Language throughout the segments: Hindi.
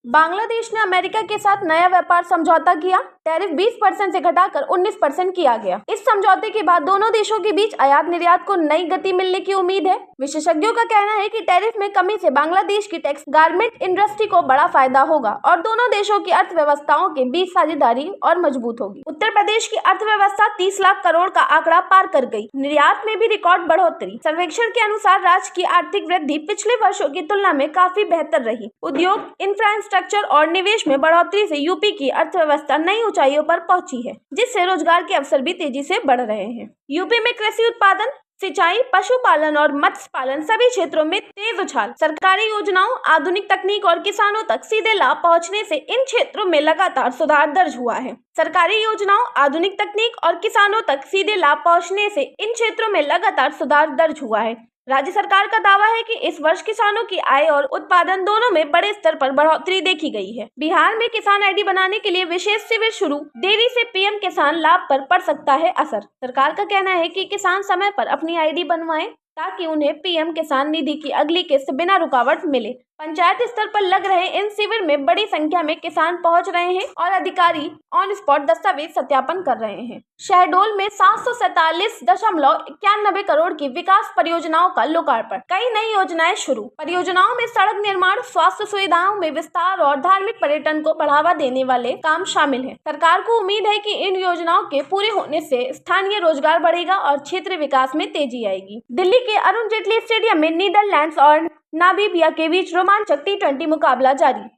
बांग्लादेश ने अमेरिका के साथ नया व्यापार समझौता किया। टैरिफ 20% से घटाकर 19% किया गया। इस समझौते के बाद दोनों देशों के बीच आयात निर्यात को नई गति मिलने की उम्मीद है। विशेषज्ञों का कहना है कि टैरिफ में कमी से बांग्लादेश की टेक्स गारमेंट इंडस्ट्री को बड़ा फायदा होगा और दोनों देशों की अर्थव्यवस्थाओं के बीच साझेदारी और मजबूत होगी। उत्तर प्रदेश की अर्थव्यवस्था 30 लाख करोड़ का आंकड़ा पार कर गई। निर्यात में भी रिकॉर्ड बढ़ोतरी। सर्वेक्षण के अनुसार राज्य की आर्थिक वृद्धि पिछले वर्षों की तुलना में काफी बेहतर रही। उद्योग, इंफ्रास्ट्रक्चर और निवेश में बढ़ोतरी से यूपी की अर्थव्यवस्था नई ऊंचाइयों पर पहुंची है, जिससे रोजगार के अवसर भी तेजी से बढ़ रहे हैं। यूपी में कृषि उत्पादन, सिंचाई, पशुपालन और मत्स्य पालन सभी क्षेत्रों में तेज उछाल। सरकारी योजनाओं, आधुनिक तकनीक और किसानों तक सीधे लाभ पहुंचने से इन क्षेत्रों में लगातार सुधार दर्ज हुआ है। सरकारी योजनाओं, आधुनिक तकनीक और किसानों तक सीधे लाभ पहुंचने से इन क्षेत्रों में लगातार सुधार दर्ज हुआ है। राज्य सरकार का दावा है कि इस वर्ष किसानों की आय और उत्पादन दोनों में बड़े स्तर पर बढ़ोतरी देखी गई है। बिहार में किसान आईडी बनाने के लिए विशेष शिविर शुरू। देरी से पीएम किसान लाभ पर पड़ सकता है असर। सरकार का कहना है कि किसान समय पर अपनी आईडी बनवाएं ताकि उन्हें पीएम किसान निधि की अगली किस्त बिना रुकावट मिले। पंचायत स्तर पर लग रहे इन शिविर में बड़ी संख्या में किसान पहुंच रहे हैं और अधिकारी ऑन स्पॉट दस्तावेज सत्यापन कर रहे हैं। शहडोल में 747.91 करोड़ की विकास परियोजनाओं का लोकार्पण। कई नई योजनाएं शुरू। परियोजनाओं में सड़क निर्माण, स्वास्थ्य सुविधाओं में विस्तार और धार्मिक पर्यटन को बढ़ावा देने वाले काम शामिल हैं। सरकार को उम्मीद है कि इन योजनाओं के पूरे होने से स्थानीय रोजगार बढ़ेगा और क्षेत्रीय विकास में तेजी आएगी। दिल्ली के अरुण जेटली स्टेडियम में नीदरलैंड्स और नामीबिया के बीच रोमांचक T20 मुकाबला जारी।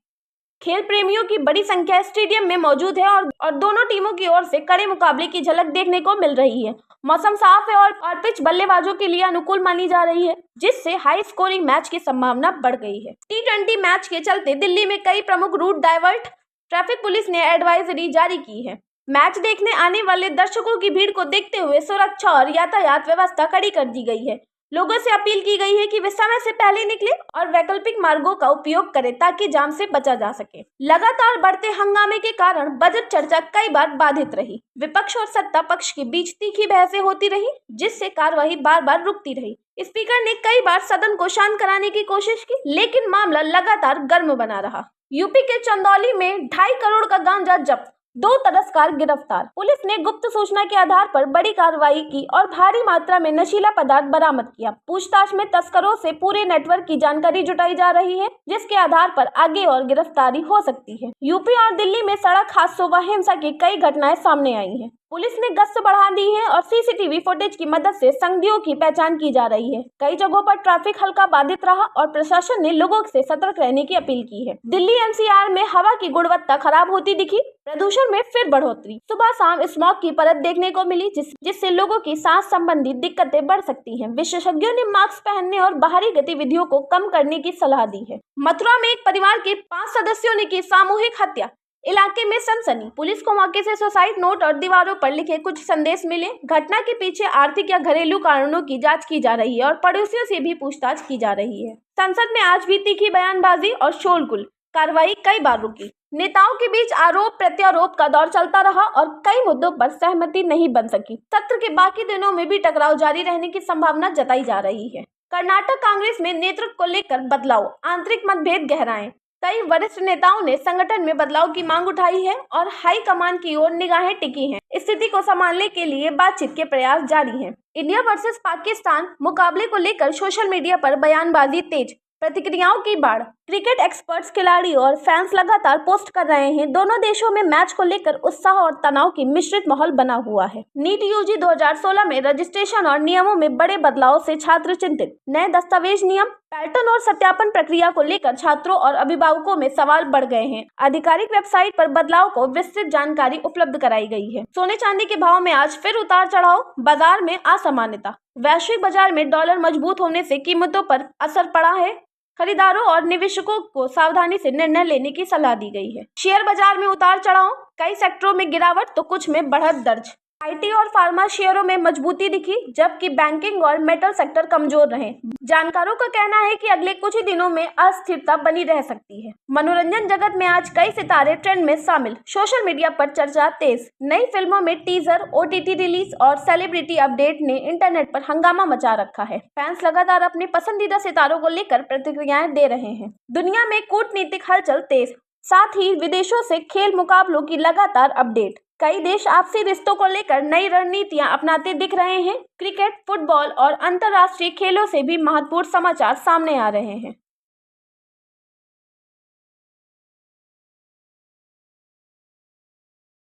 खेल प्रेमियों की बड़ी संख्या स्टेडियम में मौजूद है और दोनों टीमों की ओर से कड़े मुकाबले की झलक देखने को मिल रही है। मौसम साफ है और पिच बल्लेबाजों के लिए अनुकूल मानी जा रही है, जिससे हाई स्कोरिंग मैच की संभावना बढ़ गई है। T20 मैच के चलते दिल्ली में कई प्रमुख रूट डाइवर्ट। ट्रैफिक पुलिस ने एडवाइजरी जारी की है। मैच देखने आने वाले दर्शकों की भीड़ को देखते हुए सुरक्षा और यातायात व्यवस्था कड़ी कर दी गई है। लोगों से अपील की गई है कि वे समय से पहले निकलें और वैकल्पिक मार्गों का उपयोग करें ताकि जाम से बचा जा सके। लगातार बढ़ते हंगामे के कारण बजट चर्चा कई बार बाधित रही। विपक्ष और सत्ता पक्ष के बीच तीखी बहसें होती रही, जिससे कार्यवाही बार बार रुकती रही। स्पीकर ने कई बार सदन को शांत कराने की कोशिश की, लेकिन मामला लगातार गर्म बना रहा। यूपी के चंदौली में 2.5 करोड़ का गांजा जब्त, 2 तस्कर गिरफ्तार। पुलिस ने गुप्त सूचना के आधार पर बड़ी कार्रवाई की और भारी मात्रा में नशीला पदार्थ बरामद किया। पूछताछ में तस्करों से पूरे नेटवर्क की जानकारी जुटाई जा रही है, जिसके आधार पर आगे और गिरफ्तारी हो सकती है। यूपी और दिल्ली में सड़क हादसों व हिंसा की कई घटनाएं सामने आई हैं। पुलिस ने गश्त बढ़ा दी है और सीसीटीवी फुटेज की मदद से संदिग्धों की पहचान की जा रही है। कई जगहों पर ट्रैफिक हल्का बाधित रहा और प्रशासन ने लोगों से सतर्क रहने की अपील की है। दिल्ली एनसीआर में हवा की गुणवत्ता खराब होती दिखी। प्रदूषण में फिर बढ़ोतरी। सुबह शाम स्मॉग की परत देखने को मिली, जिससे लोगों की सांस संबंधी दिक्कतें बढ़ सकती हैं। विशेषज्ञों ने मास्क पहनने और बाहरी गतिविधियों को कम करने की सलाह दी है। मथुरा में एक परिवार के 5 सदस्यों ने की सामूहिक हत्या। इलाके में सनसनी। पुलिस को मौके से सुसाइड नोट और दीवारों पर लिखे कुछ संदेश मिले। घटना के पीछे आर्थिक या घरेलू कारणों की जांच की जा रही है और पड़ोसियों से भी पूछताछ की जा रही है। संसद में आज भी तीखी बयानबाजी और शोरगुल। कार्रवाई कई बार रुकी। नेताओं के बीच आरोप प्रत्यारोप का दौर चलता रहा और कई मुद्दों पर सहमति नहीं बन सकी। सत्र के बाकी दिनों में भी टकराव जारी रहने की संभावना जताई जा रही है। कर्नाटक कांग्रेस में नेतृत्व को लेकर बदलाव, आंतरिक मतभेद गहराए। कई वरिष्ठ नेताओं ने संगठन में बदलाव की मांग उठाई है और हाईकमान की ओर निगाहें टिकी हैं। स्थिति को संभालने के लिए बातचीत के प्रयास जारी हैं। इंडिया वर्सेस पाकिस्तान मुकाबले को लेकर सोशल मीडिया पर बयानबाजी तेज। प्रतिक्रियाओं की बाढ़। क्रिकेट एक्सपर्ट्स, खिलाड़ी और फैंस लगातार पोस्ट कर रहे हैं। दोनों देशों में मैच को लेकर उत्साह और तनाव की मिश्रित माहौल बना हुआ है। नीट यूजी 2016 में रजिस्ट्रेशन और नियमों में बड़े बदलाव से छात्र चिंतित। नए दस्तावेज नियम, पैटर्न और सत्यापन प्रक्रिया को लेकर छात्रों और अभिभावकों में सवाल बढ़ गए हैं। आधिकारिक वेबसाइट पर बदलाव को विस्तृत जानकारी उपलब्ध कराई गई है। सोने चांदी के भाव में आज फिर उतार चढ़ाव, बाजार में असामान्यता। वैश्विक बाजार में डॉलर मजबूत होने से कीमतों पर असर पड़ा है। खरीदारों और निवेशकों को सावधानी से निर्णय लेने की सलाह दी गई है। शेयर बाजार में उतार चढ़ाव, कई सेक्टरों में गिरावट तो कुछ में बढ़त दर्ज। आईटी और फार्मा शेयरों में मजबूती दिखी, जबकि बैंकिंग और मेटल सेक्टर कमजोर रहे। जानकारों का कहना है कि अगले कुछ ही दिनों में अस्थिरता बनी रह सकती है। मनोरंजन जगत में आज कई सितारे ट्रेंड में शामिल। सोशल मीडिया पर चर्चा तेज। नई फिल्मों में टीजर, ओटीटी रिलीज और सेलिब्रिटी अपडेट ने इंटरनेट पर हंगामा मचा रखा है। फैंस लगातार अपने पसंदीदा सितारों को लेकर प्रतिक्रियाएं दे रहे हैं। दुनिया में कूटनीतिक हलचल तेज। साथ ही विदेशों से खेल मुकाबलों की लगातार अपडेट। कई देश आपसी रिश्तों को लेकर नई रणनीतियां अपनाते दिख रहे हैं। क्रिकेट, फुटबॉल और अंतर्राष्ट्रीय खेलों से भी महत्वपूर्ण समाचार सामने आ रहे हैं।